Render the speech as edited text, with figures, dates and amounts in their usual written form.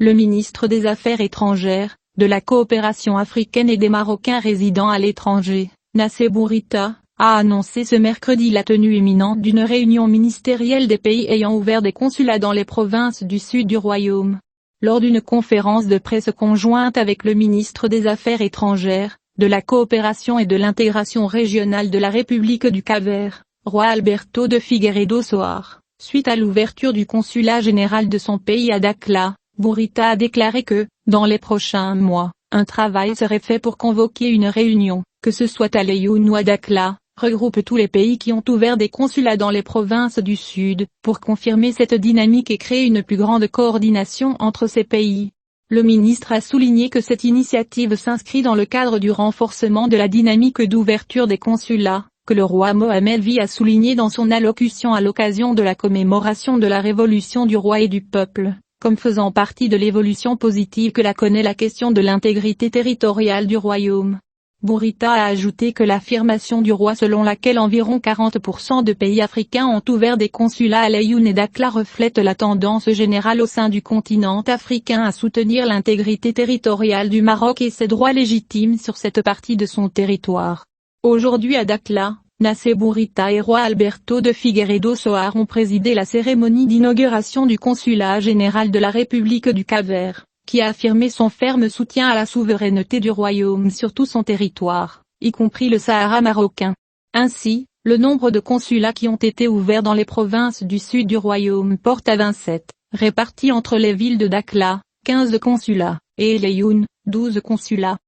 le ministre des Affaires étrangères, de la coopération africaine et des Marocains résidant à l'étranger, Nassé Bourita, a annoncé ce mercredi la tenue imminente d'une réunion ministérielle des pays ayant ouvert des consulats dans les provinces du sud du royaume. Lors d'une conférence de presse conjointe avec le ministre des Affaires étrangères, de la coopération et de l'intégration régionale de la République du Cap-Vert, Roi Alberto de Figueiredo Soares, suite à l'ouverture du consulat général de son pays à Dakhla, Bourita a déclaré que, dans les prochains mois, un travail serait fait pour convoquer une réunion, que ce soit à Laayoune ou à Dakhla, regroupe tous les pays qui ont ouvert des consulats dans les provinces du Sud, pour confirmer cette dynamique et créer une plus grande coordination entre ces pays. Le ministre a souligné que cette initiative s'inscrit dans le cadre du renforcement de la dynamique d'ouverture des consulats, que le roi Mohamed V a souligné dans son allocution à l'occasion de la commémoration de la Révolution du roi et du peuple, comme faisant partie de l'évolution positive que la connaît la question de l'intégrité territoriale du royaume. Bourita a ajouté que l'affirmation du roi selon laquelle environ 40% de pays africains ont ouvert des consulats à Laayoune et Dakhla reflète la tendance générale au sein du continent africain à soutenir l'intégrité territoriale du Maroc et ses droits légitimes sur cette partie de son territoire. Aujourd'hui à Dakhla, Nassé Bourita et Roi Alberto de Figueiredo Soares ont présidé la cérémonie d'inauguration du consulat général de la République du Cap-Vert, qui a affirmé son ferme soutien à la souveraineté du royaume sur tout son territoire, y compris le Sahara marocain. Ainsi, le nombre de consulats qui ont été ouverts dans les provinces du sud du royaume porte à 27, répartis entre les villes de Dakhla, 15 consulats, et Laayoune, 12 consulats.